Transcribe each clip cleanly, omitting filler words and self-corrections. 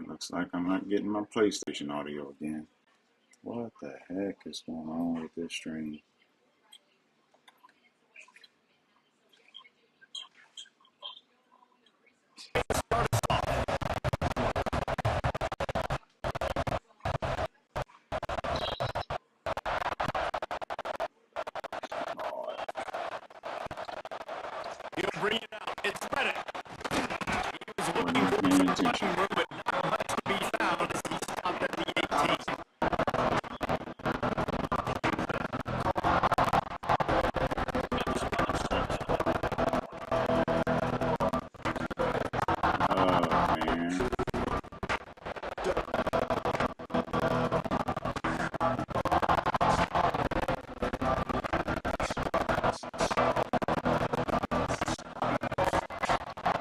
Looks like I'm not getting my PlayStation audio again. What the heck is going on with this stream? He'll bring it out. It's Reddit. He was Wasn't looking for paying some attention. running room, but not much to be found as he stopped at the 18. Oh, man.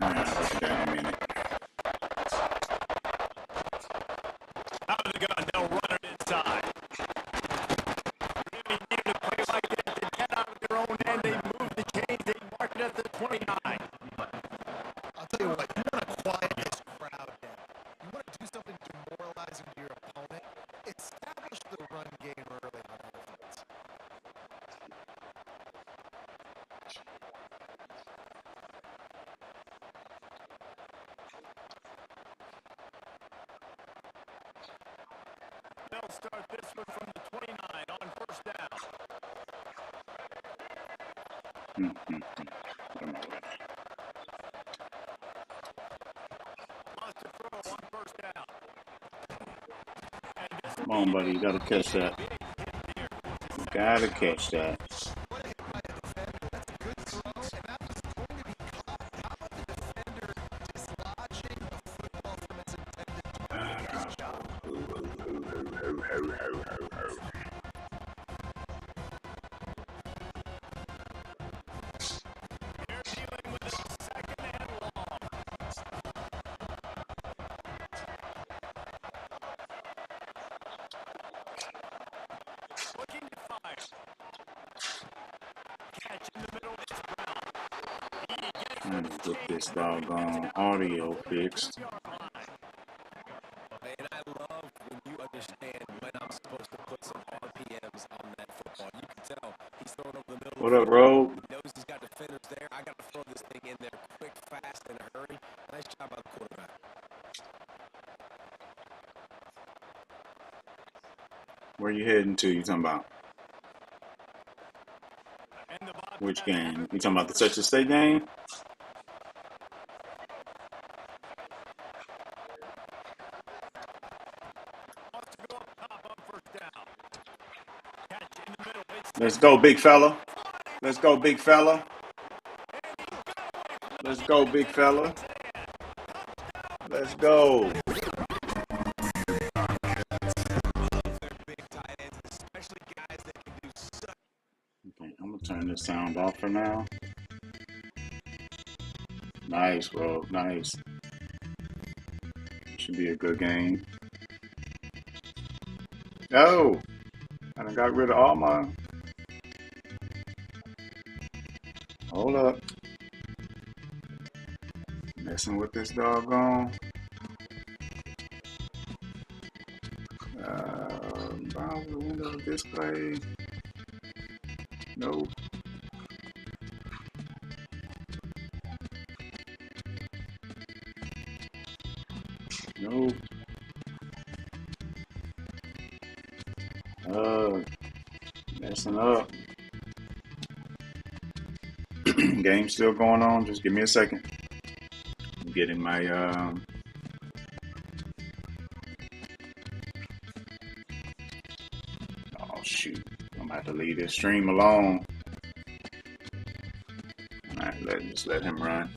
Look at that in a minute. Out of the gun, they'll run it inside. Really needed to play like that to get out of their own end. They moved the chains. They marked it at the 29. I'll tell you what, you want to quiet this crowd down. You want to do something demoralizing to your opponent. Establish the run game early on offense. They'll start this one from the 29 on first down. Wants to throw on first down. And this Come on, buddy. You got to catch that. You got to catch that. What a hit by a defender. That's a good throw, and that was going to be caught. How about the defender dislodging the football from its intended target? Nice job. They're dealing with a second and long. Looking to fire. Catch in the middle. It's Brown. He gets Trying the to get this chains. doggone audio fixed. Man, I love when you understand when I'm supposed to put some RPMs on that football. You can tell he's throwing over the middle. What up, Rogue? He knows he's got defenders there. I got to throw this thing in there quick, fast, in a hurry. Nice job by the quarterback. Where you heading to? You talking about And the Bobcats which game? have You talking about the Texas State game? wants to go up top on first down. Catch in the middle. It's Let's go, big fella. Let's go, big fella. Let's go, big fella. Let's go. Love their big tight ends, especially guys that can do such. Okay, I'm gonna turn this sound off for now. Nice, bro. Nice. Should be a good game. Oh, I done got rid of all my. Hold up. Messing with this doggone. Browser window display. Nope. Nope. Messing up. Game still going on. Just give me a second. I'm getting my oh shoot. I'm gonna have to leave this stream alone. Alright, just let him run.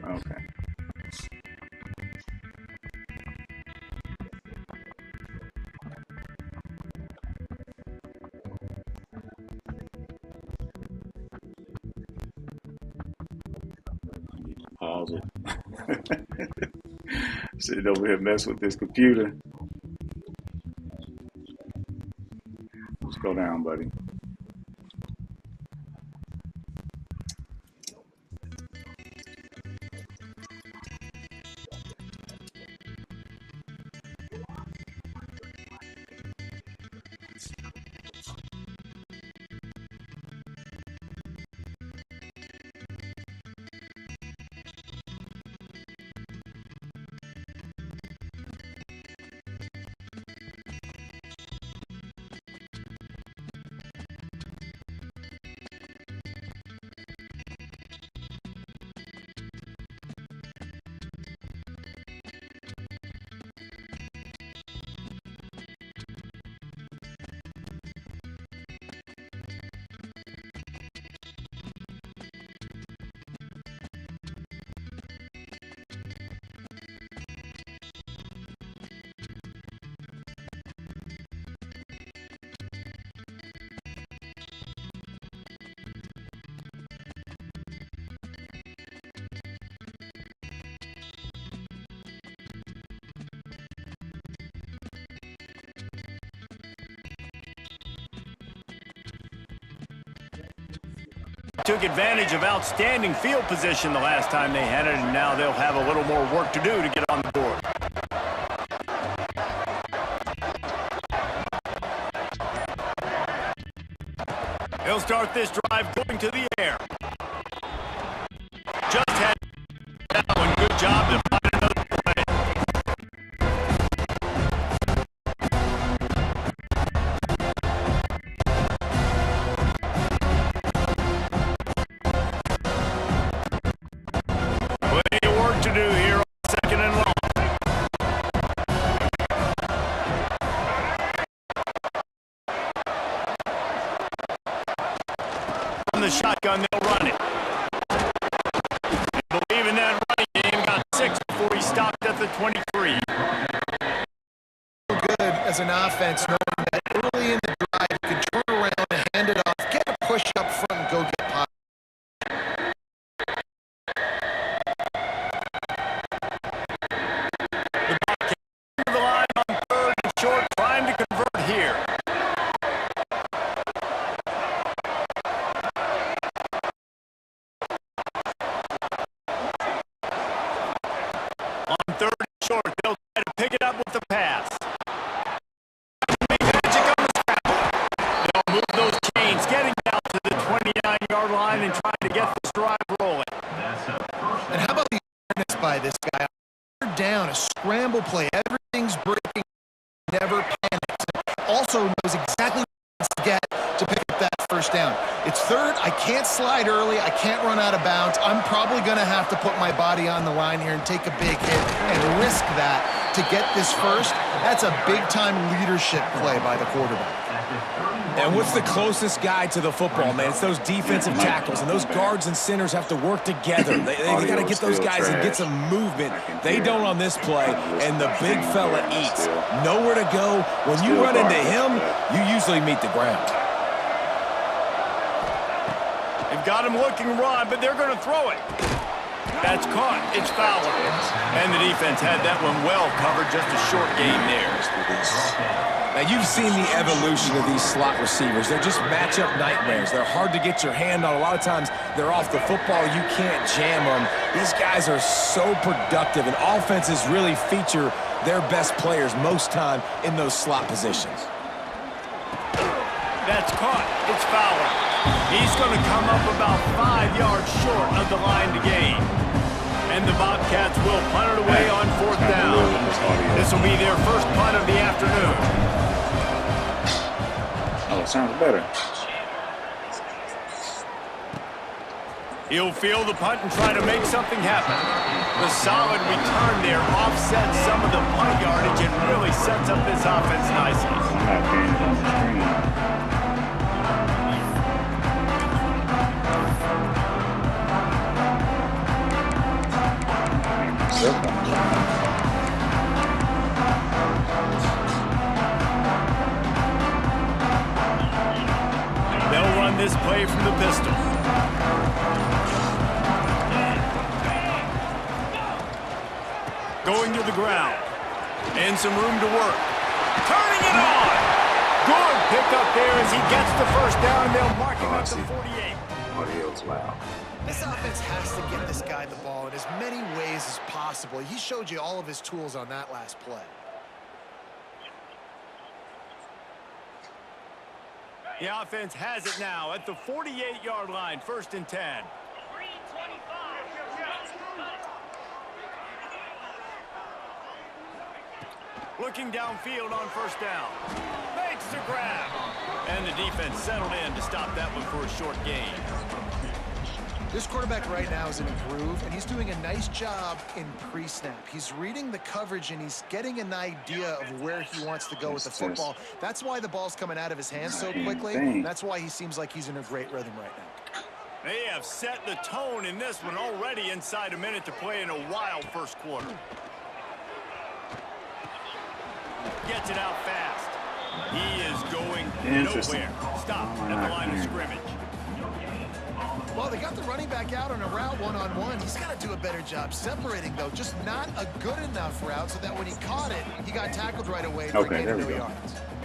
Okay. Pause it. Sitting over here messing with this computer. Let's go down, buddy. Took advantage of outstanding field position the last time they had it, and now they'll have a little more work to do to get on the board. They'll start this drive going to the air. Just had that one. Good job to find another play. Plenty of work to do here on second and long. From the shotgun, they'll run it. They believe in that running game. Got 6 before he stopped at the 23. Good as an offense, knowing that early in the drive you can turn around and hand it off, get a push up front, and go get pot. The Bobcats to the line on third and short, trying to convert here. On third and short, they'll try to pick it up with the pass. Make magic on the scramble. They'll move those chains, getting down to the 29-yard line and trying to get this drive rolling. And how about the awareness by this guy? Third down, a scramble play. Everything's breaking, never panics. Also knows exactly what he wants to get to pick up that first down. It's third. I can't slide early. I can't run out of bounds. I'm probably going to have to put my body on the line here and take a big hit and risk that to get this first. That's a big-time leadership play by the quarterback. And what's the closest guy to the football, man? It's those defensive tackles, and those guards and centers have to work together. They got to get those guys and get some movement. They don't on this play, and the big fella eats. Nowhere to go. When you run into him, you usually meet the ground. They've got him looking run, but they're going to throw it. That's caught. It's Fowler. And the defense had that one well covered. Just a short gain there. Now, you've seen the evolution of these slot receivers. They're just matchup nightmares. They're hard to get your hand on. A lot of times, they're off the football. You can't jam them. These guys are so productive, and offenses really feature their best players most time in those slot positions. That's caught. It's Fowler. He's going to come up about 5 yards short of the line to gain. And the Bobcats will punt it away on fourth down. This will be their first punt of the afternoon. Oh, it sounds better. He'll field the punt and try to make something happen. The solid return there offsets some of the punt yardage and really sets up this offense nicely. I'm not paying on the screen. this play from the pistol. Going to the ground. And some room to work. Turning it on. Good pickup there as he gets the first down. They'll mark him at the 48. Audio's loud. This offense has to get this guy the ball in as many ways as possible. He showed you all of his tools on that last play. The offense has it now at the 48-yard line, 1st and 10. Looking downfield on 1st down. Makes the grab. And the defense settled in to stop that one for a short gain. This quarterback right now is in a groove, and he's doing a nice job in pre-snap. He's reading the coverage, and he's getting an idea of where he wants to go with the football. That's why the ball's coming out of his hands so quickly. That's why he seems like he's in a great rhythm right now. They have set the tone in this one already inside a minute to play in a wild first quarter. Gets it out fast. He is going nowhere. Stop at the line of scrimmage. Well, they got the running back out on a route one-on-one. He's got to do a better job separating, though. Just not a good enough route so that when he caught it, he got tackled right away. Okay, there we go. All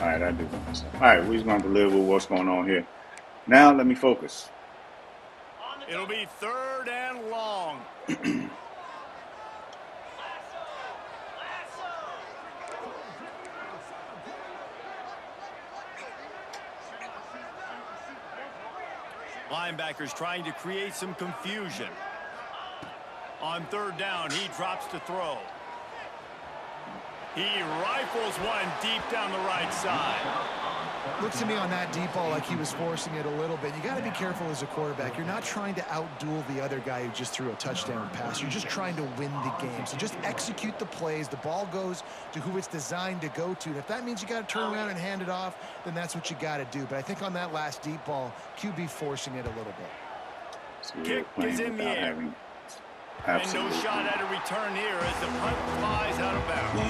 right, I do. All right, we're going to live with what's going on here. Now, let me focus. It'll be 3rd and long. Linebackers trying to create some confusion. On 3rd down, he drops to throw. He rifles one deep down the right side. Looks to me on that deep ball like he was forcing it a little bit. You got to be careful as a quarterback. You're not trying to outduel the other guy who just threw a touchdown pass. You're just trying to win the game. So just execute the plays. The ball goes to who it's designed to go to. And if that means you got to turn around and hand it off, then that's what you got to do. But I think on that last deep ball, QB forcing it a little bit. So Kick is in the air. And no shot at a return here as the punt flies out of bounds.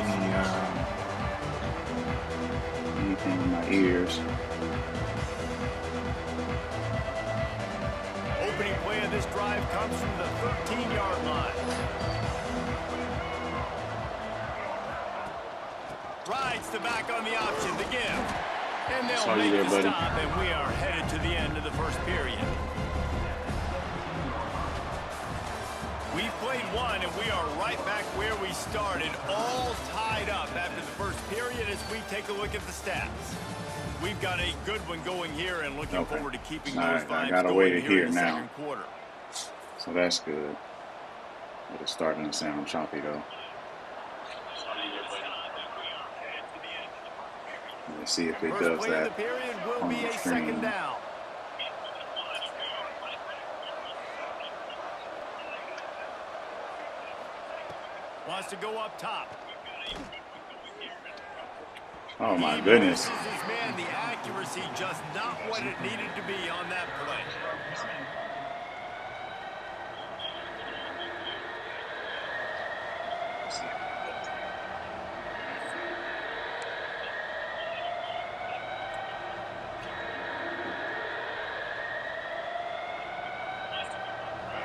Anything in my ears. Opening play of this drive comes from the 13-yard line. Rides the back on the option, the give. And they'll make the stop, and we are headed to the end of the first period. We've played one, and we are right back where we started, all tied up after the first period as we take a look at the stats. We've got a good one going here and looking forward to keeping those vibes going here in the second quarter. So that's good. But it's starting to sound choppy, though. Let's see if it does that. First play of the period will be a 2nd down. Wants to go up top. Oh my goodness. Man, the accuracy just not what it needed to be on that play.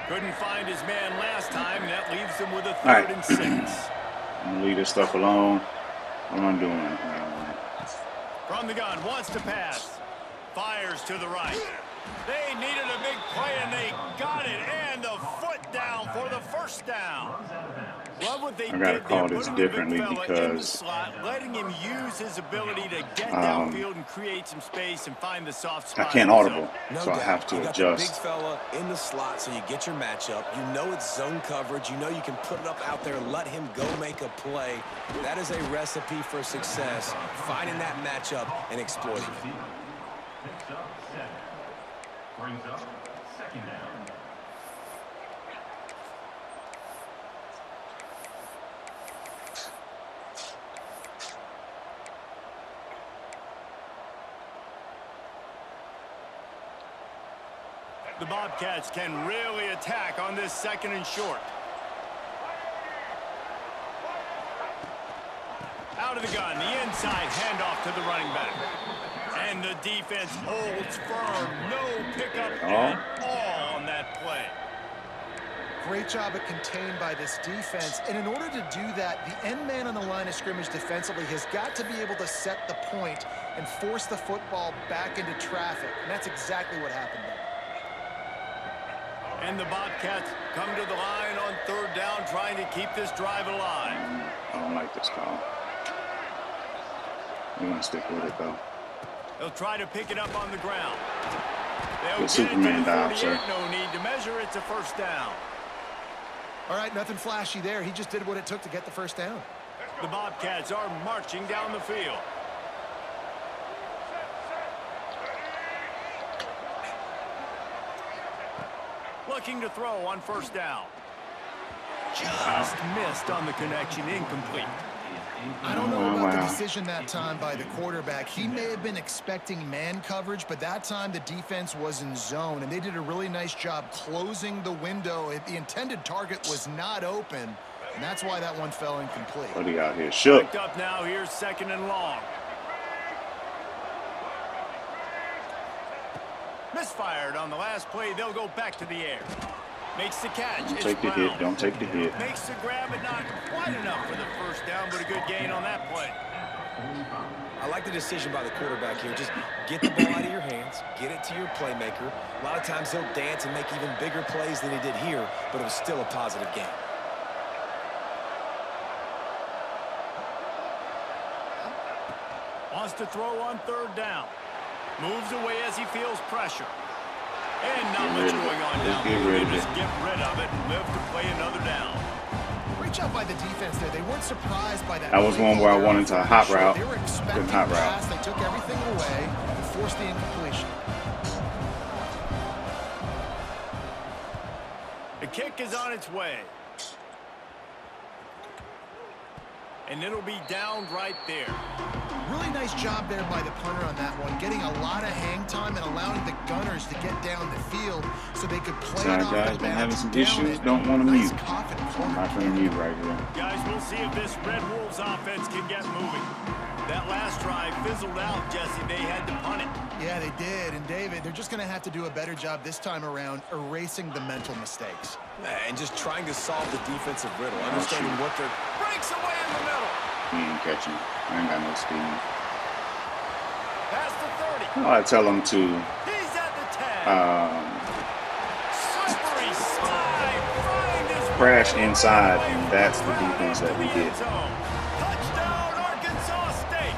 Couldn't find his man last time. That leaves him with a 3rd and 6. I'm going to leave this stuff alone. What am I doing? From the gun, wants to pass. Fires to the right. They needed a big play, and they got it. And the foot down for the 1st down. Love what they did. I got to call this differently because slot, letting him use his ability to get downfield and create some space and find the soft spot. I can't audible, so I have to adjust. You got the big fella in the slot, so you get your matchup. You know it's zone coverage. You know you can put it up out there and let him go make a play. That is a recipe for success, finding that matchup and exploiting it. Brings up 2nd down. The Bobcats can really attack on this 2nd and short. Out of the gun, the inside handoff to the running back. And the defense holds firm. No pickup at all on that play. Great job at contained by this defense. And in order to do that, the end man on the line of scrimmage defensively has got to be able to set the point and force the football back into traffic. And that's exactly what happened there. And the Bobcats come to the line on third down, trying to keep this drive alive. I don't like this call. We're going to stick with it, though. They'll try to pick it up on the ground. They'll Good Superman dive, sir. No need to measure. It's a first down. All right, nothing flashy there. He just did what it took to get the first down. The Bobcats are marching down the field. Looking to throw on first down. Just missed on the connection, incomplete. I don't know about the decision that time by the quarterback. He may have been expecting man coverage, but that time the defense was in zone, and they did a really nice job closing the window. The intended target was not open, and that's why that one fell incomplete. Buddy out here shook. Picked up now. Here's second and long. Misfired on the last play. They'll go back to the air. Makes the catch. Don't take the hit. Don't take the hit. Makes the grab, but not quite enough for the first down, but a good gain on that play. I like the decision by the quarterback here. Just get the ball out of your hands, get it to your playmaker. A lot of times he'll dance and make even bigger plays than he did here, but it was still a positive game. Wants to throw on third down. Moves away as he feels pressure. And not much going on now. Just get rid of it and live to play another down. Great job by the defense there. They weren't surprised by that. That was one where I wanted to hot route. They were expecting hot route. pass. They took everything away and forced the incompletion. The kick is on its way. And it'll be down right there. Really nice job there by the punter on that one, getting a lot of hang time and allowing the gunners to get down the field so they could play it off the Guys been having some down issues. it. Don't want to Nice mute. confident Not going to mute right here. Guys, we'll see if this Red Wolves offense can get moving. That last drive fizzled out, Jesse. They had to punt it. Yeah, they did. And David, they're just going to have to do a better job this time around erasing the mental mistakes. And just trying to solve the defensive riddle, understanding what they're... Breaks away in the middle. He ain't catching. I ain't got no speed. Past the 30. I tell him to He's at the 10. Slippery slide. Find his crash inside, and that's the defense that we did. Touchdown, Arkansas State.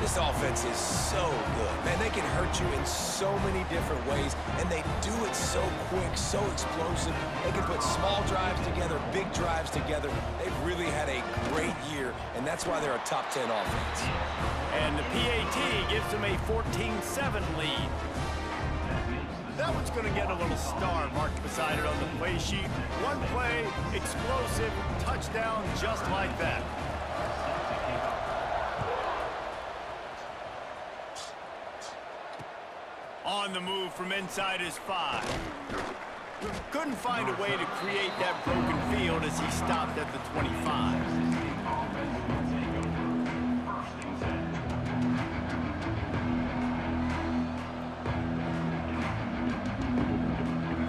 This offense is so good. Man, they can hurt you in so many different ways, and they do it so quick, so explosive. They can put small drives together, big drives together. They've really had a great year, and that's why they're a top 10 offense. And the PAT gives them a 14-7 lead. That one's going to get a little star marked beside it on the play sheet. One play, explosive, touchdown, just like that. On the move from inside his 5. Couldn't find a way to create that broken field as he stopped at the 25.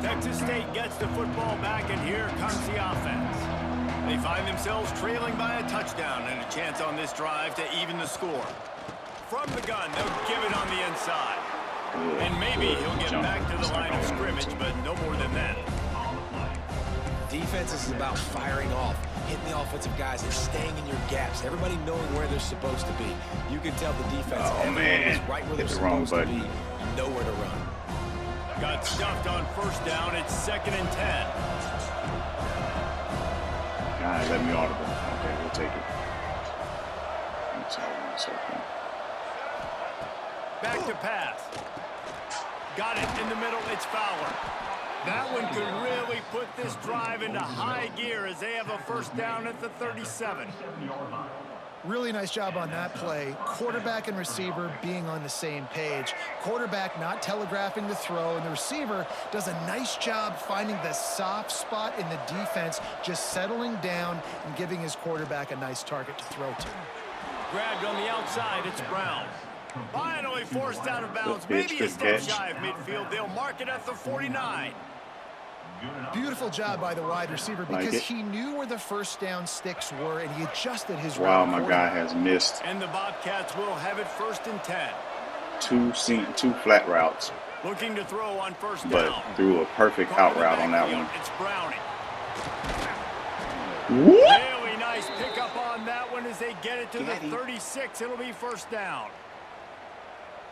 Texas State gets the football back, and here comes the offense. They find themselves trailing by a touchdown and a chance on this drive to even the score. From the gun, they'll give it on the inside. And maybe he'll get back to the line of scrimmage, but no more than that. Defense is about firing off, hitting the offensive guys, and staying in your gaps. Everybody knowing where they're supposed to be. You can tell the defense is right where they're supposed to be, nowhere to run. Got stuffed on first down. It's 2nd and 10. Guys, let me audible. Okay, we'll take it. That's all in a second. Back to pass. Got it in the middle. It's Fowler. That one could really put this drive into high gear as they have a first down at the 37. Really nice job on that play. Quarterback and receiver being on the same page. Quarterback not telegraphing the throw, and the receiver does a nice job finding the soft spot in the defense, just settling down and giving his quarterback a nice target to throw to. Grabbed on the outside. It's Brown. Finally forced out of bounds. Good pitch, Maybe a good step catch. shy of midfield. They'll mark it at the 49. Beautiful job by the wide receiver because he knew where the first down sticks were and he adjusted his route. Wow, my guy has missed. And the Bobcats will have it 1st and 10. Two flat routes, Looking to throw on first down. but threw a perfect out route on that one. It's Browning. What? Really nice pickup on that one as they get it to the 36. It'll be 1st down.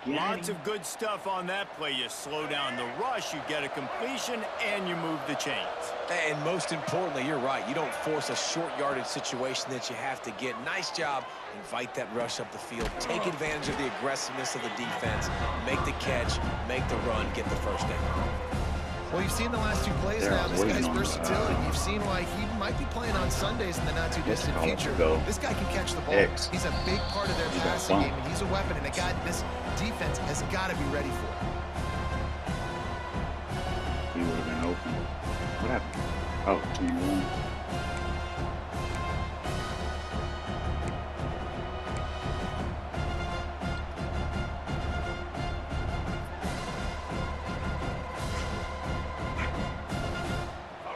Lots of good stuff on that play. You slow down the rush, you get a completion, and you move the chains. And most importantly, you're right. You don't force a short yardage situation that you have to get. Nice job. Invite that rush up the field. Take advantage of the aggressiveness of the defense. Make the catch, make the run, get the first down. Well, you've seen the last 2 plays now. This guy's versatility. You've seen why he might be playing on Sundays in the not-too-distant future. This guy can catch the ball. He's a big part of their passing game, and he's a weapon, and a guy this defense has got to be ready for. He would have been open. What happened? Oh, 2-1.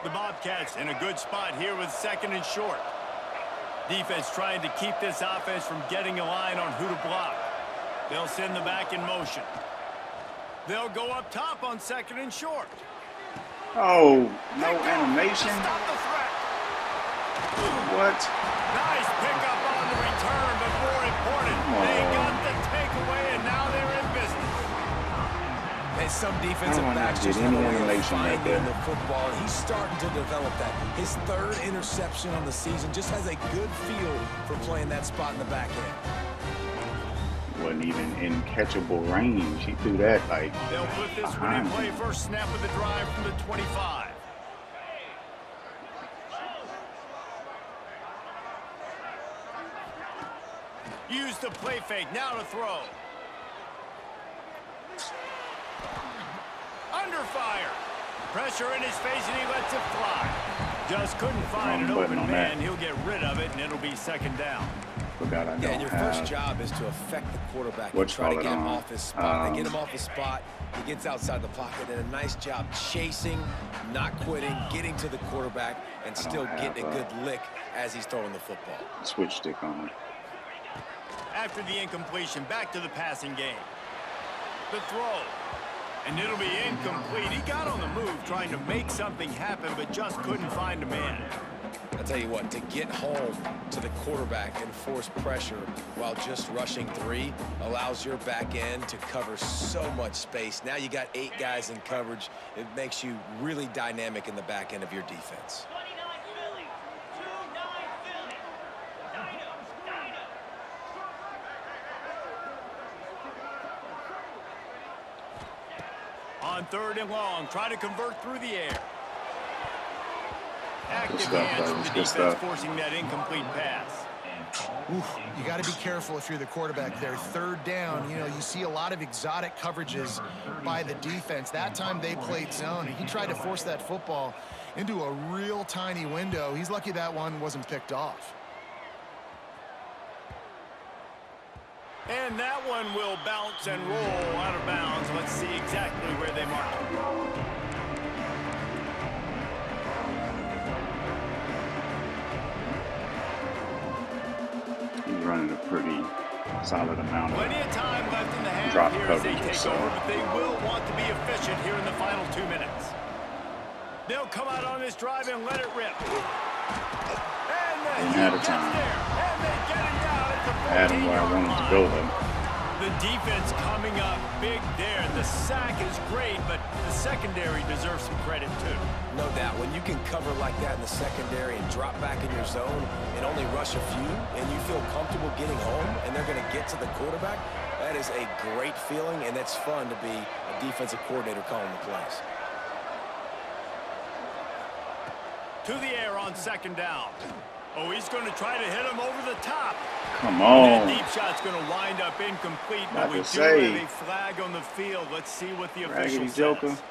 Bobcats in a good spot here with 2nd and short. Defense trying to keep this offense from getting a line on who to block. They'll send the back in motion. They'll go up top on 2nd and short. Oh, no animation. Stop the threat. What? Nice pickup on the return, but more important, they got the takeaway, and now they're in business. And some defensive backs just have a way of finding the football. He's starting to develop that. His 3rd interception on the season, just has a good feel for playing that spot in the back end. Wasn't even in catchable range. He threw that like They'll put this one in play. First snap of the drive from the 25. Use the play fake. Now to throw. Under fire. Pressure in his face, and he lets it fly. Just couldn't find an open man. He'll get rid of it, and it'll be 2nd down. Forgot I don't and your first job is to affect the quarterback and try to get him off his spot. They get him off his spot. He gets outside the pocket, and a nice job chasing, not quitting, getting to the quarterback, and still getting a good lick as he's throwing the football. Switch stick on it. After the incompletion, back to the passing game. The throw. And it'll be incomplete. He got on the move trying to make something happen, but just couldn't find a man. I'll tell you what, to get home to the quarterback and force pressure while just rushing 3 allows your back end to cover so much space. Now you got 8 guys in coverage. It makes you really dynamic in the back end of your defense. On 3rd and long, try to convert through the air. Active stuff, hands from the defense forcing that incomplete pass. Oof, you got to be careful if you're the quarterback there. 3rd down, you know, you see a lot of exotic coverages by the defense. That time they played zone, and he tried to force that football into a real tiny window. He's lucky that one wasn't picked off. And that one will bounce and roll out of bounds. Let's see exactly where they mark it. He's running a pretty solid amount of plenty of time left in the half drop here as they coverage. take over, but they will want to be efficient here in the final 2 minutes. They'll come out on this drive and let it rip. And the heat gets there, and they get it down. Had him where I wanted to go, though. The defense coming up big there. The sack is great, but the secondary deserves some credit, too. No doubt. When you can cover like that in the secondary and drop back in your zone and only rush a few, and you feel comfortable getting home, and they're going to get to the quarterback, that is a great feeling, and it's fun to be a defensive coordinator calling the plays. To the air on 2nd down. Oh, he's going to try to hit him over the top. Come on. That deep shot's going to wind up incomplete, but we do have a flag on the field. Let's see what the official says.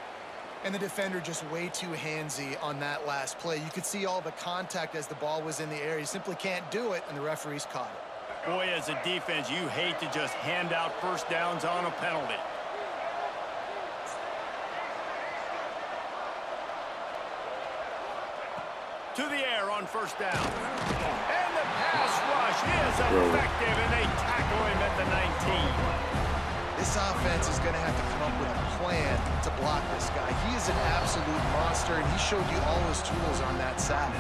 And the defender just way too handsy on that last play. You could see all the contact as the ball was in the air. He simply can't do it, and the referees caught it. Boy, as a defense, you hate to just hand out first downs on a penalty. To the air on first down. And the pass rush is effective, and they tackle him at the 19. This offense is going to have to come up with a plan to block this guy. He is an absolute monster, and he showed you all his tools on that side.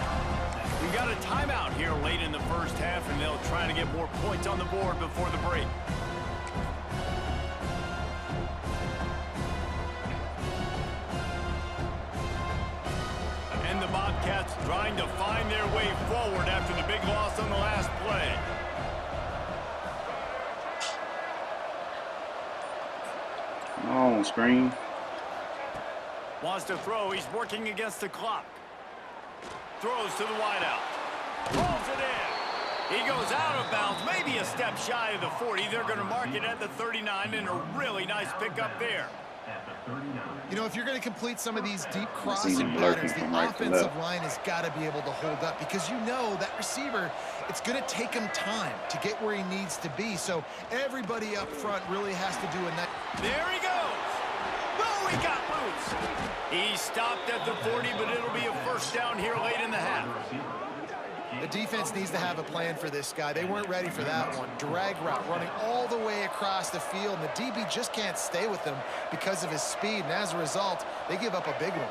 We got a timeout here late in the first half, and they'll try to get more points on the board before the break. And the Bobcats trying to find their way forward after the big loss on the last play. Come on, screen. Wants to throw. He's working against the clock. Throws to the wideout. Pulls it in. He goes out of bounds, maybe a step shy of the 40. They're going to mark it at the 39, and a really nice pickup there. You know, if you're going to complete some of these deep crossing patterns, the offensive line has got to be able to hold up, because you know that receiver, it's going to take him time to get where he needs to be. So everybody up front really has to do a nice... There he goes. Oh, he got loose. He stopped at the 40, but it'll be a first down here late in the half. The defense needs to have a plan for this guy. They weren't ready for that one. Drag route running all the way across the field, and the DB just can't stay with him because of his speed, and as a result, they give up a big one.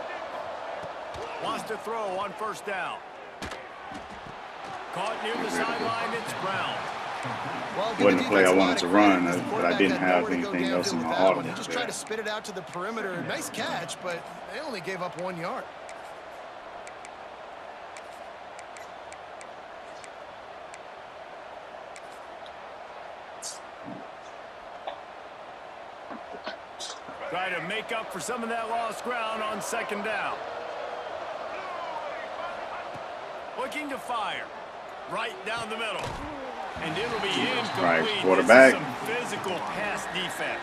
Wants to throw on first down. Caught near the sideline, it's Brown. Well, wasn't the play I wanted to run, but I didn't have anything else in my auto. He just tried to spit it out to the perimeter. Nice catch, but they only gave up 1 yard. Try to make up for some of that lost ground on second down. Looking to fire. Right down the middle. And it'll be incomplete. Right, quarterback. Some physical pass defense.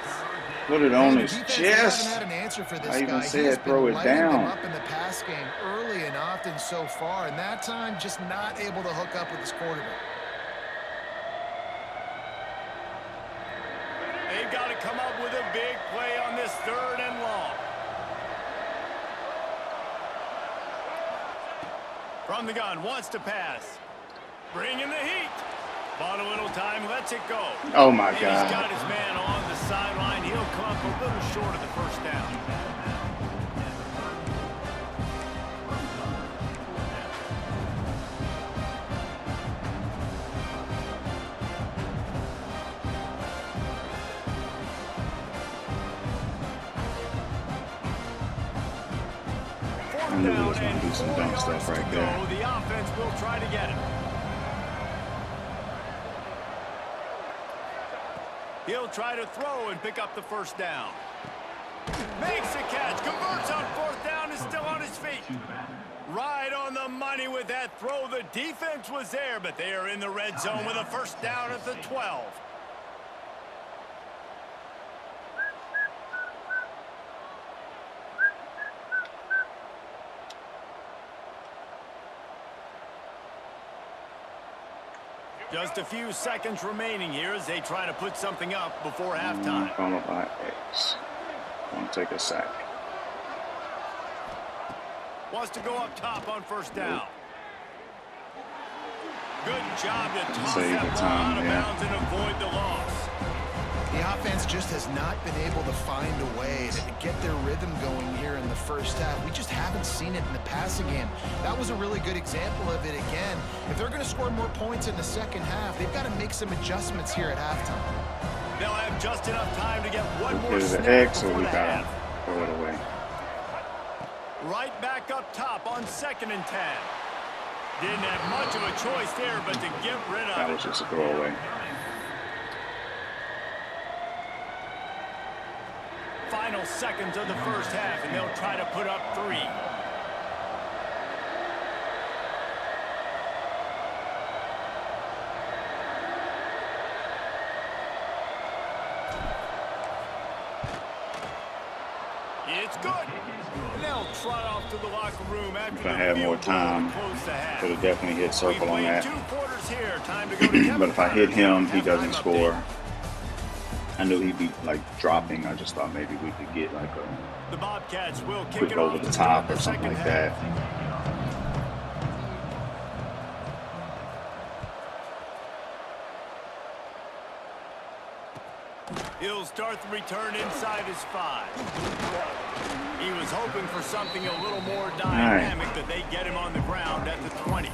Put it on his chest. Had an answer for this I even guy. said throw it down. Up in the pass game early and often so far, and that time just not able to hook up with his quarterback. They've got to come up with a big play on this third and long. From the gun, wants to pass. Bringing the heat. Bought a little time, lets it go. Oh, my and God. He's got his man on the sideline. He'll come up a little short of the first down. I knew he was going to do some dumb stuff right there. The offense will try to get it. He'll try to throw and pick up the first down. Makes a catch, converts on fourth down, is still on his feet. Right on the money with that throw. The defense was there, but they are in the red zone with a first down at the 12. Just a few seconds remaining here as they try to put something up before halftime. Followed by X. Gonna take a sack. Wants to go up top on first down. Good job to toss that ball out of bounds and avoid the loss. The offense just has not been able to find a way to get their rhythm going here in the first half. We just haven't seen it in the passing game. That was a really good example of it again. If they're going to score more points in the second half, they've got to make some adjustments here at halftime. They'll have just enough time to get one more There's snap an X, so before we the gotta half. throw it away. Right back up top on 2nd and 10. Didn't have much of a choice there, but to get rid of That it. was just a throwaway. Final seconds of the first half, and they'll try to put up 3. It's good. And they'll trot off to the locker room after If I had more time, could have definitely hit circle on that. We've played 2 quarters is here. Time to go to Kevin But if I hit him, he doesn't Halftime score. update. I knew he'd be like dropping. I just thought maybe we could get like a The Bobcats will kick quick it over off the to start top the or something second like half. that. He'll start the return inside his 5. He was hoping for something a little more dynamic, that they get him on the ground at the 20.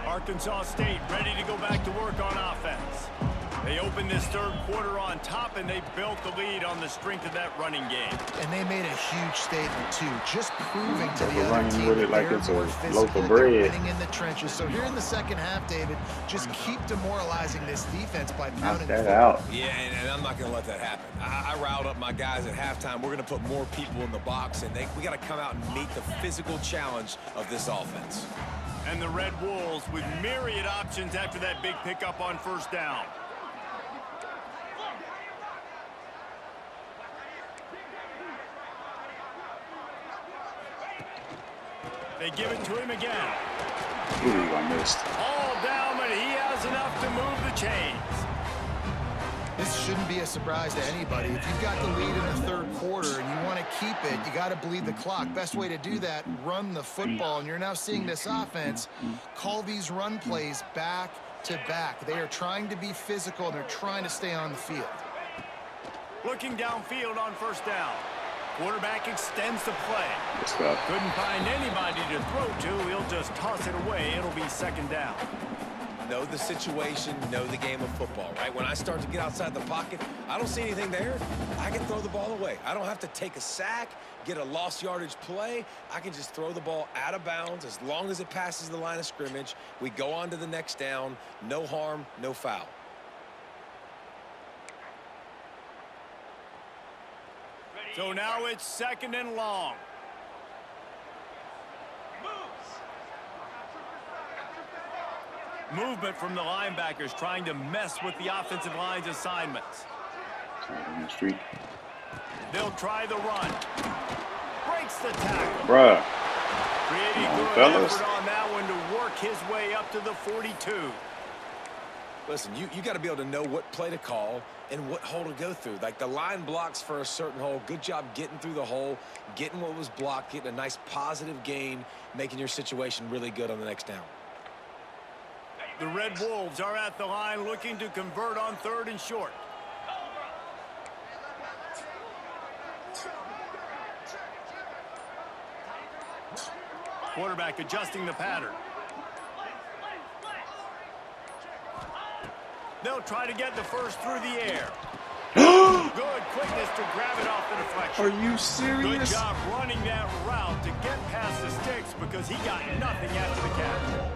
Arkansas State ready to go back to work on offense. They opened this third quarter on top, and they built the lead on the strength of that running game. And they made a huge statement, too, just proving to the We're other running team with that it like they're it's a more loaf physical, of they're bread. winning in the trenches. So here in the second half, David, just keep demoralizing this defense by Knock pounding that the out. Yeah, and I'm not going to let that happen. I riled up my guys at halftime. We're going to put more people in the box, and we got to come out and meet the physical challenge of this offense. And the Red Wolves with myriad options after that big pickup on first down. They give it to him again. Ooh, I missed. All down, but he has enough to move the chains. This shouldn't be a surprise to anybody. If you've got the lead in the third quarter and you want to keep it, you got to bleed the clock. Best way to do that, run the football. And you're now seeing this offense call these run plays back to back. They are trying to be physical, and they're trying to stay on the field. Looking downfield on first down. Quarterback extends the play. Good stuff. Couldn't find anybody to throw to. He'll just toss it away. It'll be second down. Know the situation, know the game of football, right? When I start to get outside the pocket, I don't see anything there. I can throw the ball away. I don't have to take a sack, get a lost yardage play. I can just throw the ball out of bounds as long as it passes the line of scrimmage. We go on to the next down. No harm, no foul. So now it's second and long. Movement from the linebackers trying to mess with the offensive line's assignments. In the street. They'll try the run. Breaks the tackle. Bruh. Creating Come on, good fellas. effort on that one to work his way up to the 42. Listen, you got to be able to know what play to call and what hole to go through. Like the line blocks for a certain hole. Good job getting through the hole, getting what was blocked, getting a nice positive gain, making your situation really good on the next down. The Red Wolves are at the line looking to convert on third and short. Quarterback adjusting the pattern. They'll try to get the first through the air. Good quickness to grab it off the deflection. Are you Good serious? job running that route to get past the sticks because he got nothing after the catch.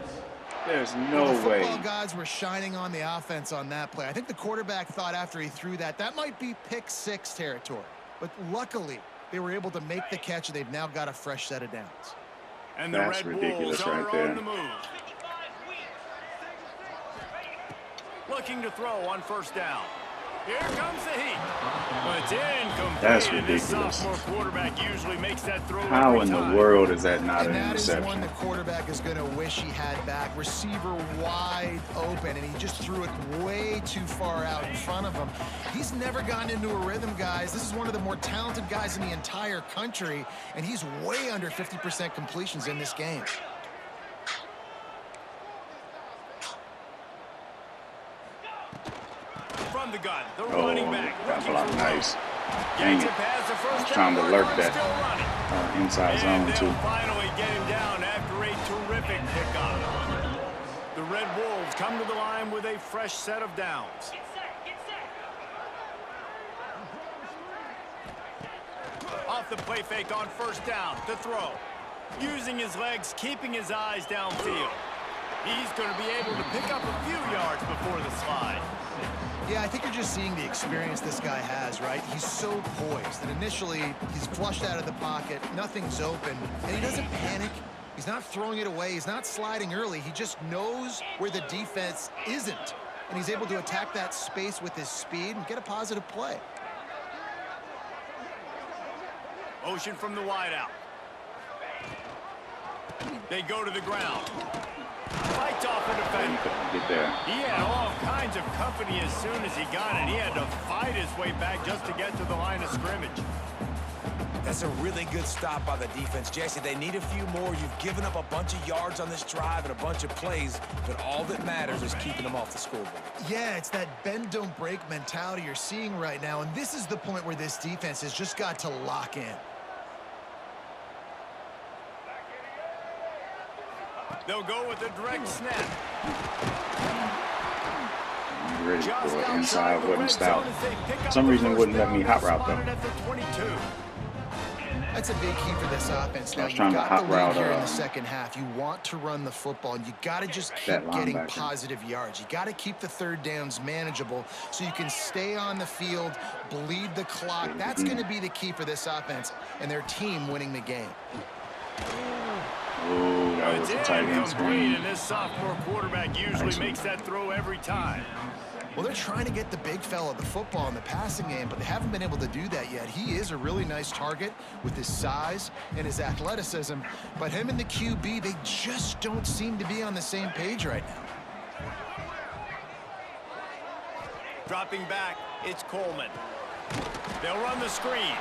There's The no way. football guys were shining on the offense on that play. I think the quarterback thought after he threw that might be pick 6 territory. But luckily, they were able to make the catch, and they've now got a fresh set of downs. And the That's Red ridiculous Wolves are right there. on the move. Looking to throw on first down. Here comes the heat. But it's incomplete. That's And this ridiculous. sophomore quarterback usually makes that throw How every in the time. world is that not And an that is one interception? the quarterback is going to wish he had back. Receiver wide open, and he just threw it way too far out in front of him. He's never gotten into a rhythm, guys. This is one of the more talented guys in the entire country, and he's way under 50% completions in this game. From the gun, the Oh, running back. got looking blocked for nice. room. Dang Gets it. it past the first I was trying to down lurk marker, that still running. inside And zone they'll too. finally get him down after a terrific pickup. The Red Wolves come to the line with a fresh set of downs. Off the play fake on first down to throw. Using his legs, keeping his eyes downfield. He's going to be able to pick up a few yards before the slide. Yeah, I think you're just seeing the experience this guy has, right? He's so poised that initially he's flushed out of the pocket, nothing's open, and he doesn't panic. He's not throwing it away. He's not sliding early. He just knows where the defense isn't. And he's able to attack that space with his speed and get a positive play. Motion from the wideout. They go to the ground. Fights off the defender. Get there. He had all kinds of company as soon as he got it. He had to fight his way back just to get to the line of scrimmage. That's a really good stop by the defense, Jesse. They need a few more. You've given up a bunch of yards on this drive and a bunch of plays, but all that matters is keeping them off the scoreboard. Yeah, it's that bend, don't break mentality you're seeing right now, and this is the point where this defense has just got to lock in. They'll go with a direct snap. I'm ready for it. Inside wouldn't stop. For some reason it wouldn't let me hot route though. That's a big key for this offense. Now, I was trying you've to got hot the lead route here in the second half. You want to run the football, and you got to just keep getting positive yards. You got to keep the third downs manageable so you can stay on the field, bleed the clock. That's going to be the key for this offense and their team winning the game. Oh, that was a tight end screen. And this sophomore quarterback usually makes that throw every time. Well, they're trying to get the big fella the football in the passing game, but they haven't been able to do that yet. He is a really nice target with his size and his athleticism, but him and the QB, they just don't seem to be on the same page right now. Dropping back, it's Coleman. They'll run the screen.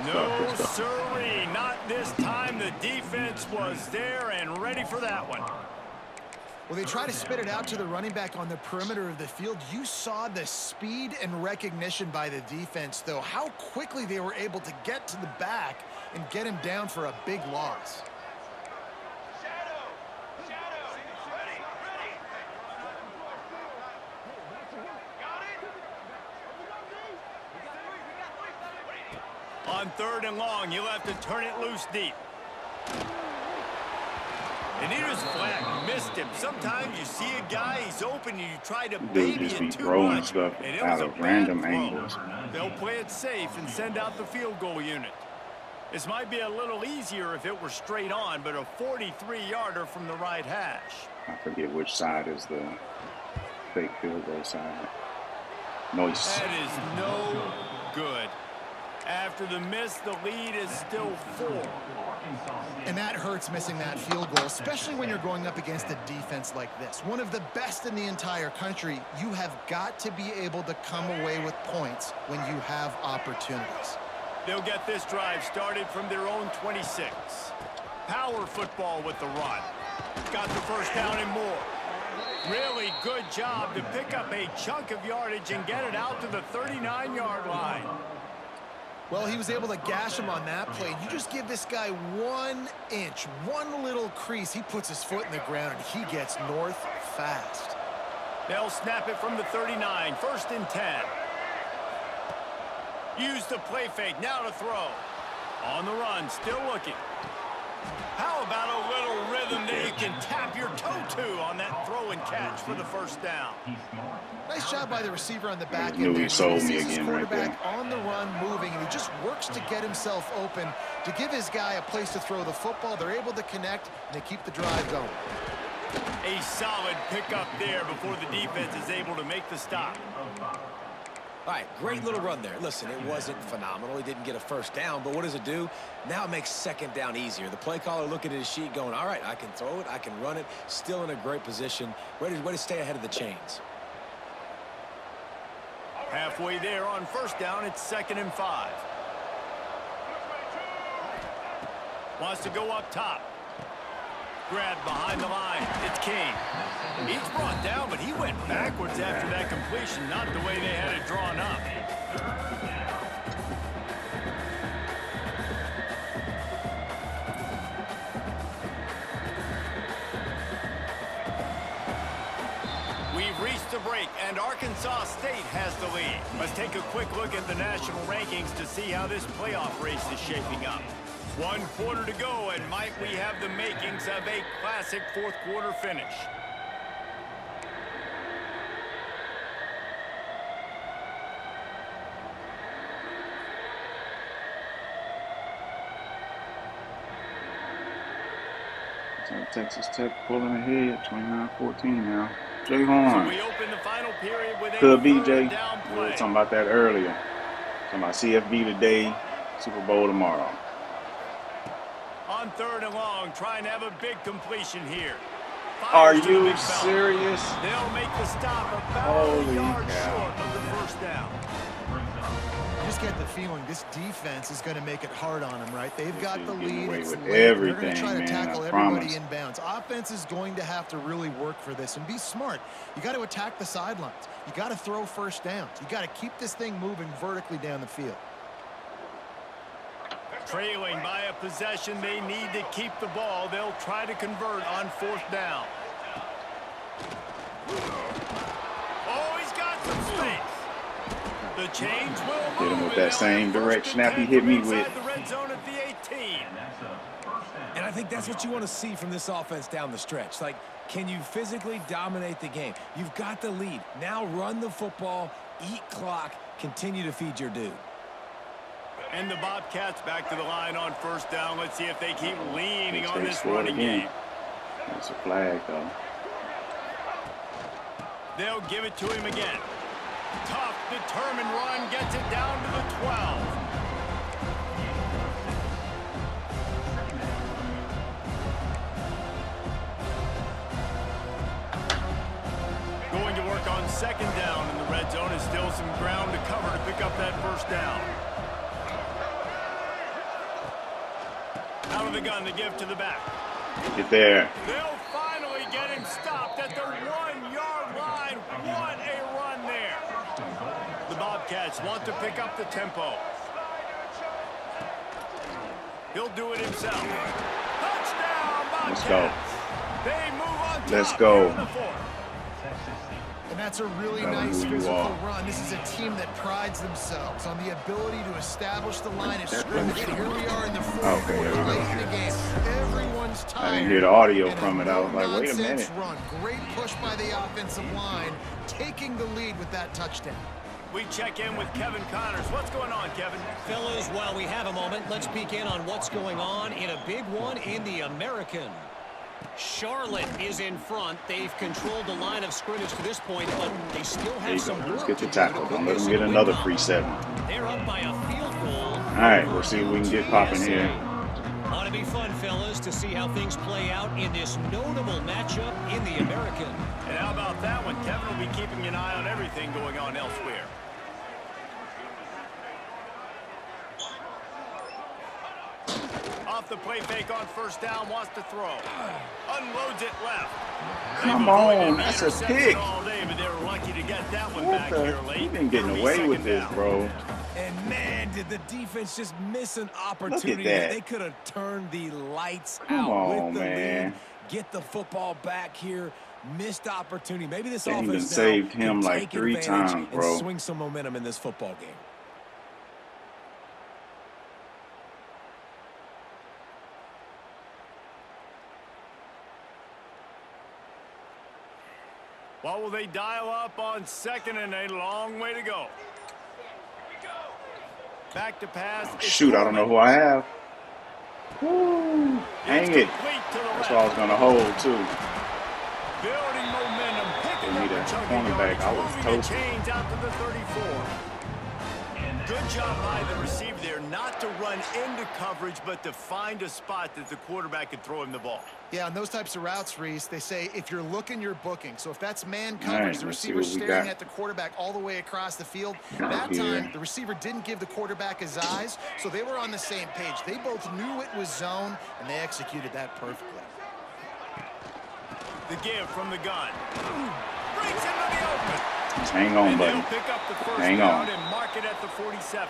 No, sirree, not this time. The defense was there and ready for that one. Well, they try to spit it out to the running back on the perimeter of the field. You saw the speed and recognition by the defense, though, how quickly they were able to get to the back and get him down for a big loss. On 3rd and long, you'll have to turn it loose deep. And he was flat, missed him. Sometimes you see a guy, he's open, and you try to baby it too much, and it was a random angle. They'll play it safe and send out the field goal unit. This might be a little easier if it were straight on, but a 43-yarder from the right hash. I forget which side is the fake field goal side. Nice. That is no good. After the miss, the lead is still 4. And that hurts, missing that field goal, especially when you're going up against a defense like this. One of the best in the entire country. You have got to be able to come away with points when you have opportunities. They'll get this drive started from their own 26. Power football with the run. Got the first down and more. Really good job to pick up a chunk of yardage and get it out to the 39-yard line. Well, he was able to gash him on that play. You just give this guy 1 inch, one little crease, he puts his foot in the ground, and he gets north fast. They'll snap it from the 39, 1st and 10. Use the play fake, now to throw. On the run, still looking. How about a little rhythm that you can tap your toe to on that throw and catch for the first down? Nice job by the receiver on the back end. Knew he sold me again right there. On the run, moving, and he just works to get himself open to give his guy a place to throw the football. They're able to connect, and they keep the drive going. A solid pickup there before the defense is able to make the stop. All right, great little run there. Listen, it wasn't phenomenal. He didn't get a first down, but what does it do? Now it makes 2nd down easier. The play caller looking at his sheet going, all right, I can throw it, I can run it, still in a great position, ready to stay ahead of the chains. Halfway there on 1st down, it's 2nd and 5. Wants to go up top. Grab behind the line. It's King. He's brought down, but he went backwards after that completion, not the way they had it drawn up. We've reached the break, and Arkansas State has the lead. Let's take a quick look at the national rankings to see how this playoff race is shaping up. 1 quarter to go, and might we have the makings of a classic 4th quarter finish. Texas Tech pulling ahead, 29-14 now. Jay So Horn. we open the final period with a Could be, third Jay. down We were play. talking about that earlier. Talking about CFB today, Super Bowl tomorrow. On 3rd and long, trying to have a big completion here. Are Fires to the you big fella. serious? They'll make the stop about Holy a yard cow. short of the first down. You just get the feeling this defense is going to make it hard on them, right? They've got the Getting lead. away It's with late. They're going everything, to try to man, tackle I everybody promise. inbounds. Offense is going to have to really work for this and be smart. You got to attack the sidelines. You got to throw first downs. You got to keep this thing moving vertically down the field. Trailing by a possession, they need to keep the ball. They'll try to convert on 4th down. Oh, he's got some space. The change will move. Hit him with and that they'll same have first direct and snap he 10 hit from me inside with. the red zone at the 18. And I think that's what you want to see from this offense down the stretch. Like, can you physically dominate the game? You've got the lead. Now run the football, eat clock, continue to feed your dude. And the Bobcats back to the line on 1st down. Let's see if they keep leaning on They this scored running again. game. That's a flag, though. They'll give it to him again. Tough, determined run, gets it down to the 12. Going to work on 2nd down in the red zone. Is still some ground to cover to pick up that 1st down. Out of the gun to give to the back. Get there. They'll finally get him stopped at the 1-yard line. What a run there. The Bobcats want to pick up the tempo. He'll do it himself. Touchdown, Bobcats. Let's go. They move on top. Let's go. Here in the 4th. And that's a really Tell them nice who you physical are. run. This is a team that prides themselves on the ability to establish the line of scrimmage. And here we are in the 4th Okay, quarter, there we go. late in the game. Everyone's tired. I didn't hear the audio And from it. I was like, wait a no-nonsense minute. Run. Great push by the offensive line, taking the lead with that touchdown. We check in with Kevin Connors. What's going on, Kevin? Fellas, while we have a moment, let's peek in on what's going on in a big one in the American. Charlotte is in front. They've controlled the line of scrimmage to this point, but they still There have you some go. work Let's get to the do tackle. to Don't put let this them in get a another win free column. 7. They're up by a field goal. All right, we'll see if we can get popping here. Ought to be fun, fellas, to see how things play out in this notable matchup in the American. And how about that one? Kevin will be keeping an eye on everything going on elsewhere. Off the play fake on 1st down, wants to throw. Unloads it left. Come on, that's a pick. All day, but they were lucky to get that one What back the? here late. You've been getting Early away with 2nd this, down. bro. And man, did the defense just miss an opportunity. that. They could have turned the lights Come out on, with the man. lead. Get the football back here. Missed opportunity. Maybe this They even offense now saved him can like take 3 advantage times, and bro. swing some momentum in this football game. What will they dial up on 2nd and a long way to go? Back to pass. It's Shoot, I don't know who I have. Woo. Hang it. complete to the That's left. what I was going to hold, too. Building momentum, picking They up need a a chunk of cornerback. yardage, I was moving the toasted. chains out to the 34. Good job by the receiver there, not to run into coverage, but to find a spot that the quarterback could throw him the ball. Yeah, on those types of routes, Reese, they say if you're looking, you're booking. So if that's man All coverage, right, the let's see receiver's what we staring got. at the quarterback all the way across the field. Out That here. time, the receiver didn't give the quarterback his eyes, so they were on the same page. They both knew it was zone, and they executed that perfectly. The give from the gun. Breaks into the open. Just hang on, And buddy. they'll pick up the first Hang down on. and mark it at the 47.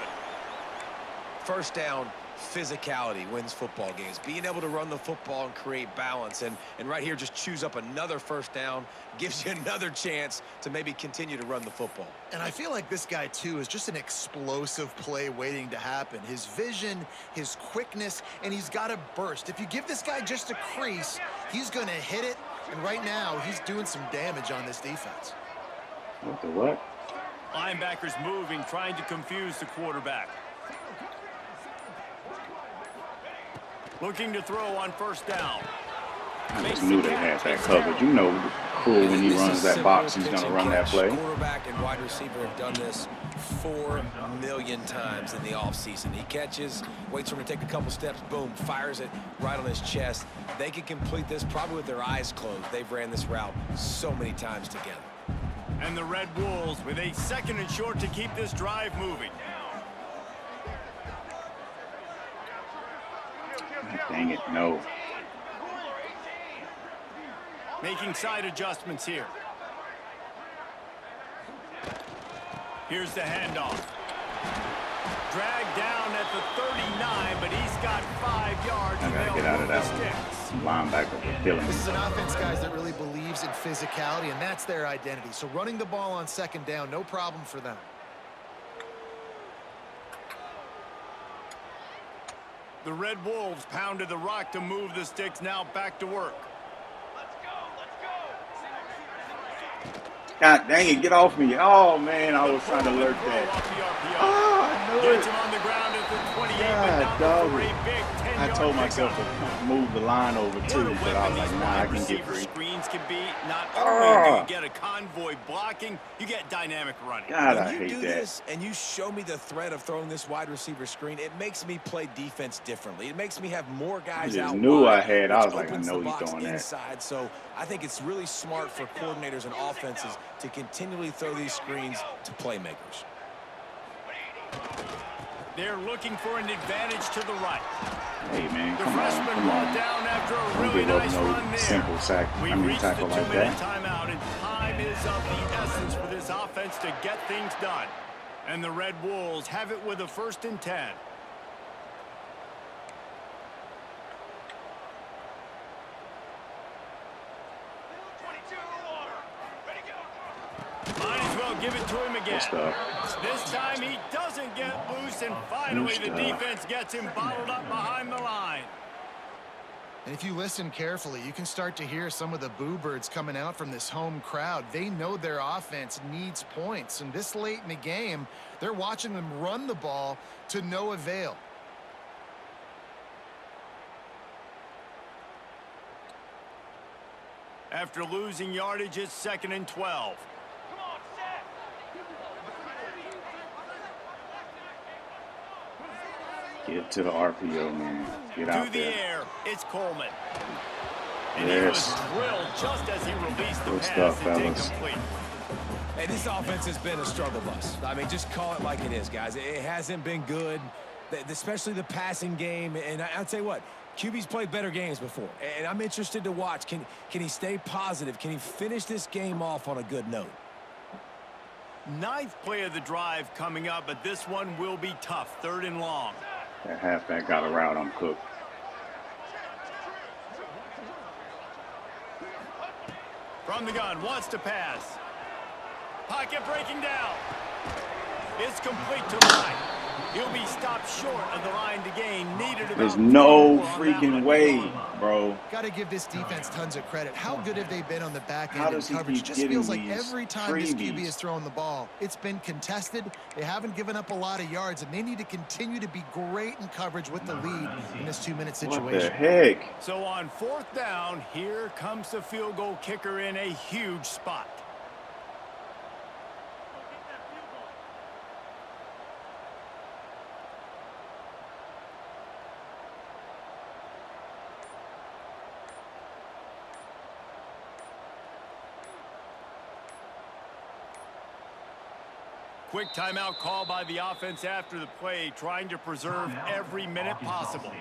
First down, physicality wins football games. Being able to run the football and create balance. And right here, just choose up another first down. Gives you another chance to maybe continue to run the football. And I feel like this guy, too, is just an explosive play waiting to happen. His vision, his quickness, and he's got a burst. If you give this guy just a crease, he's going to hit it. And right now, he's doing some damage on this defense. What the what? Linebackers moving, trying to confuse the quarterback. Looking to throw on 1st down. I just knew they had that covered. You know, Krul, when he runs that box, he's going to run that play. Quarterback and wide receiver have done this 4 million times in the offseason. He catches, waits for him to take a couple steps, boom, fires it right on his chest. They can complete this probably with their eyes closed. They've ran this route so many times together. And the Red Wolves with a 2nd and short to keep this drive moving. Dang it, no. Making side adjustments here. Here's the handoff. Dragged down at the 39, but he's got 5 yards. I gotta get out of that one. Linebacker for killing me. This is an offense, guys, that really believes in physicality, and that's their identity. So running the ball on 2nd down, no problem for them. The Red Wolves pounded the rock to move the sticks. Now back to work. God dang it, get off me. Oh, man, I was trying to alert that. Oh, I knew it. Gets him on the ground at the 28, God, but now dog. for a big 10-yard I told myself to move the line over too, but I was like, nah, I can get free. Screens can be not only do you get a convoy blocking, you get dynamic running. God, I When you hate do that. this and you show me the threat of throwing this wide receiver screen, it makes me play defense differently. It makes me have more guys I out just knew wide, I had. I which was like, I opens know the he's box doing that. inside. So I think it's really smart for coordinators and offenses to continually throw these screens to playmakers. They're looking for an advantage to the right. Hey, man, The come on, freshman come brought on. down after a Don't really give up nice no run there. simple sack. We I mean, reached the tackle like 2-minute that. timeout, and time is of the essence for this offense to get things done. And the Red Wolves have it with a 1st and 10. Might as well give it to him again. Good stuff. This time he doesn't get loose, and finally the defense gets him bottled up behind the line. And if you listen carefully, you can start to hear some of the boo birds coming out from this home crowd. They know their offense needs points, and this late in the game, they're watching them run the ball to no avail. After losing yardage, it's 2nd and 12. Get to the RPO, man. Get out To the there. air, it's Coleman. And Yes. he was drilled just as he released the Good pass. stuff, It's fellas. incomplete. Hey, this offense has been a struggle bus. I mean, just call it like it is, guys. It hasn't been good, especially the passing game. And I'll tell you what, QB's played better games before. And I'm interested to watch. Can he stay positive? Can he finish this game off on a good note? 9th play of the drive coming up, but this one will be tough. 3rd and long. That halfback got a route. I'm cooked. From the gun, wants to pass. Pocket breaking down. It's complete to line. He'll be stopped short of the line to gain. Needed about There's no 4 on that freaking one. way, bro. Got to give this defense tons of credit. How good have they been on the back How end in does he coverage? keep Just getting feels like these every time this QB freebies? is throwing the ball, it's been contested. They haven't given up a lot of yards, and they need to continue to be great in coverage with the lead in this 2-minute situation. What the heck? So on 4th down, here comes the field goal kicker in a huge spot. Quick timeout call by the offense after the play, trying to preserve every minute possible.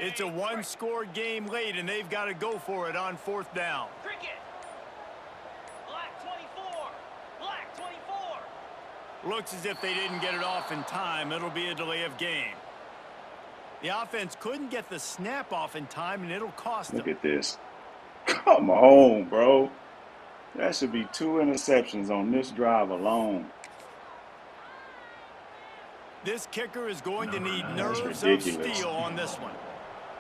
It's a one-score game late, and they've got to go for it on 4th down. Looks as if they didn't get it off in time. It'll be a delay of game. The offense couldn't get the snap off in time, and it'll cost them. Look at this. Come on, bro. That should be 2 interceptions on this drive alone. This kicker is going to need nerves of ridiculous. steel on this one.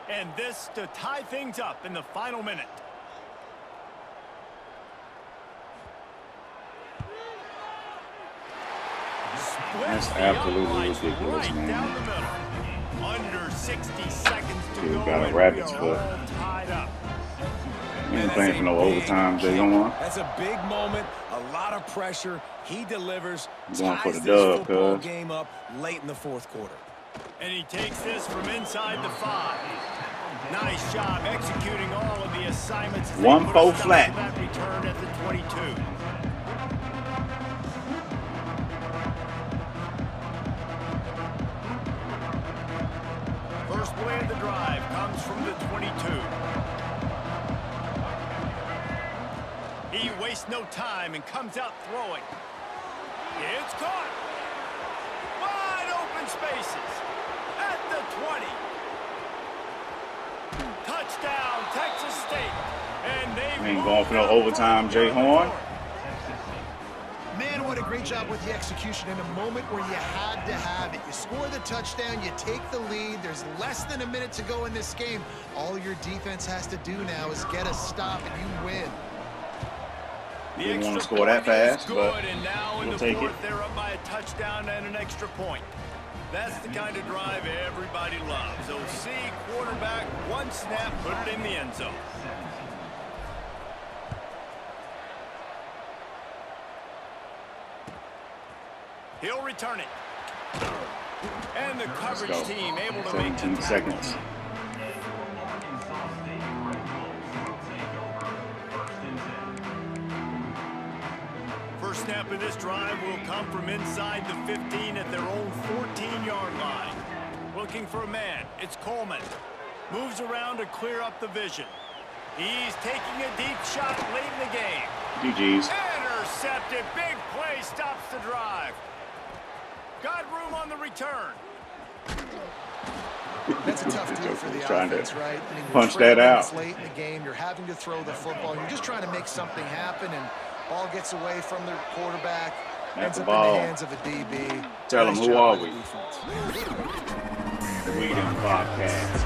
And this to tie things up in the final minute. That's absolutely ridiculous, right man. down the middle. Under 60 seconds to Dude go. got a and rabbit's we are foot. all tied up. He ain't playing for no overtime. They don't want. That's a big moment, a lot of pressure. He delivers, Going for ties the this dub, football cuz. game up late in the fourth quarter. And he takes this from inside the 5. Nice job executing all of the assignments. As they 1-4 put a stop flat. to that return at the 22. First play of the drive comes from the 22. He wastes no time and comes out throwing. It's caught. Wide open spaces at the 20. Touchdown, Texas State. And they Ain't going for no overtime, Jay Horn. Man, what a great job with the execution in a moment where you had to have it. You score the touchdown, you take the lead. There's less than a minute to go in this game. All your defense has to do now is get a stop and you win. Didn't want to score that fast, but and now in we'll the take fourth, it. they're up by a touchdown and an extra point. That's the kind of drive everybody loves. OC, quarterback, one snap, put it in the end zone. He'll return it. And the coverage go. team able to make the 17 tackle. seconds. First snap of this drive will come from inside the 15 at their own 14-yard line. Looking for a man. It's Coleman. Moves around to clear up the vision. He's taking a deep shot late in the game. GG's. Intercepted. Big play stops the drive. Got room on the return. That's a tough deal for the Trying to offense, right? I mean, you're punch that trailing, out. It's late in the game. You're having to throw the football. You're just trying to make something happen, and ball gets away from the quarterback. Ends the up ball. in the hands of a DB. Tell them Nice who job are by we? the defense. We them Bobcats.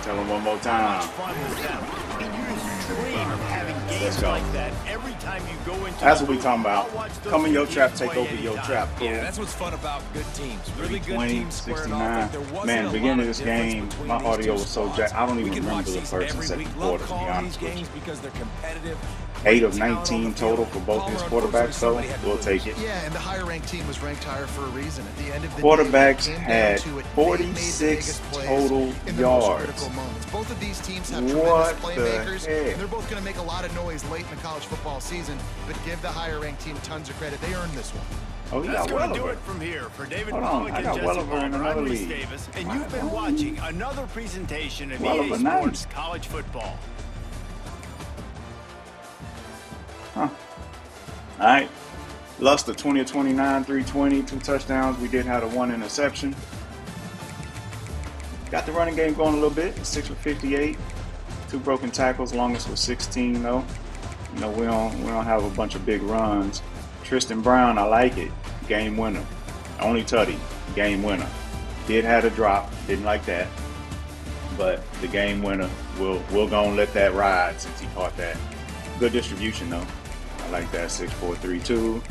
Tell them one more time. Fun was that? And you just dream of having Let's games go. like that every time you go into That's the what we booth. talking about. I'll watch those Come in your two trap, teams take play over your anytime. trap. Yeah, that's what's fun about good teams. Really good 20, teams squaring off. 69. Like there wasn't Man, a the beginning lot of this difference game, between my these audio two was so squads. jacked. I don't We even can remember watch the these first and every second week. quarter, Love to be calling honest these with you. games because they're competitive. 8 of Talent on the 19 total field. for both his Palmer, unfortunately, quarterbacks, though. somebody had to We'll lose. take it. Yeah, and the higher-ranked team was ranked higher for a reason. At the end of the Quarterbacks day, it came had down to it. They made the 46 biggest plays total in the most yards. critical moments. Both of these teams have What tremendous the playmakers, heck? and they're both going to make a lot of noise late in the college football season. But give the higher-ranked team tons of credit. They earned this one. Oh, he That's got going to do Welliver. it from here for David Hold on, Pollack I and got Jesse Welliver in Palmer. another I'm Reese league. Davis, and you've been watching another presentation of Welliver, EA Sports nice. College Football. Huh. All right. Lost the 20 of 29, 320, 2 touchdowns. We did have a 1 interception. Got the running game going a little bit. 6 for 58. 2 broken tackles. Longest was 16 though. You know, we don't have a bunch of big runs. Tristan Brown, I like it. Game winner. Only tutty. Game winner. Did have a drop. Didn't like that. But the game winner, we'll go and let that ride since he caught that. Good distribution though. I like that. 6-4-3-2.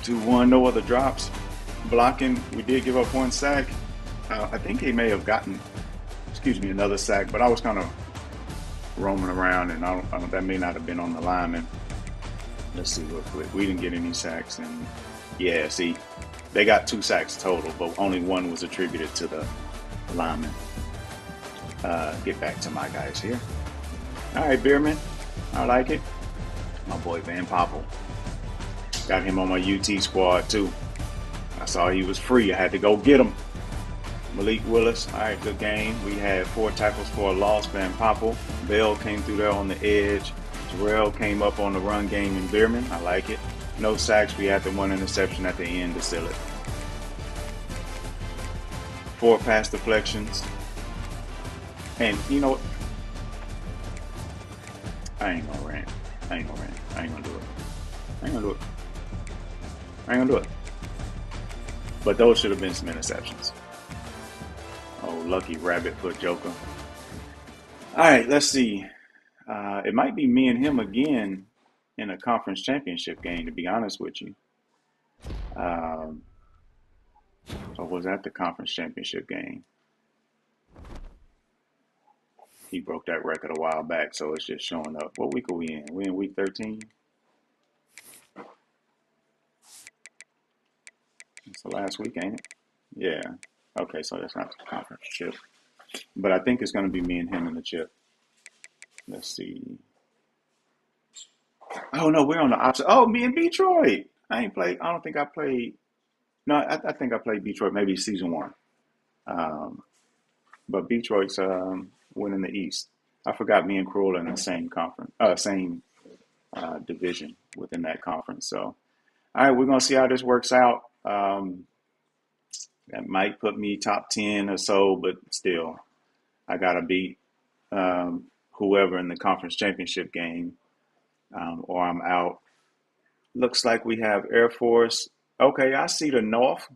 2-1. No other drops. Blocking. We did give up 1 sack. I think he may have gotten, another sack. But I was kind of roaming around, and that may not have been on the lineman. Let's see real quick. We didn't get any sacks, and yeah, see, they got 2 sacks total, but only 1 was attributed to the lineman. Get back to my guys here. All right, Bierman. I like it. My boy Van Poppel. Got him on my UT squad too. I saw he was free. I had to go get him. Malik Willis. All right, good game. We had 4 tackles for a loss. Van Poppel. Bell came through there on the edge. Jarrell came up on the run game in Bierman. I like it. No sacks. We had the 1 interception at the end to seal it. 4 pass deflections. And you know what? I ain't gonna rant. I ain't gonna do it. But those should have been some interceptions. Oh, lucky rabbit foot joker. All right, let's see. It might be me and him again in a conference championship game, to be honest with you. Or was that the conference championship game? He broke that record a while back, so it's just showing up. What week are we in? We in week 13? It's the last week, ain't it? Yeah. Okay, so that's not the conference chip. But I think it's going to be me and him in the chip. Let's see. Oh, no, we're on the opposite. Oh, me and Detroit. I don't think I played. No, I think I played Detroit maybe season 1. But Detroit's winning the East. I forgot me and Krul are in the same conference, same division within that conference. So, all right, we're going to see how this works out. That might put me top 10 or so, but still, I got to beat whoever in the conference championship game, or I'm out. Looks like we have Air Force. Okay, I see the North.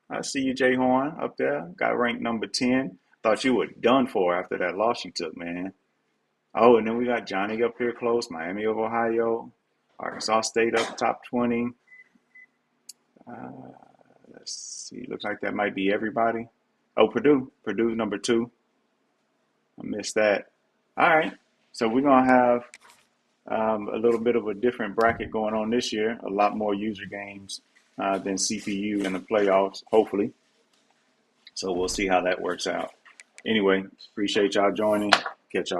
I see you, Jay Horn, up there. Got ranked number 10. Thought you were done for after that loss you took, man. Oh, and then we got Johnny up here close. Miami of Ohio. Arkansas State up top 20. Let's see. Looks like that might be everybody. Oh, Purdue. Purdue's number 2. I missed that. All right. So we're going to have a little bit of a different bracket going on this year. A lot more user games than CPU in the playoffs, hopefully. So we'll see how that works out. Anyway, appreciate y'all joining. Catch y'all.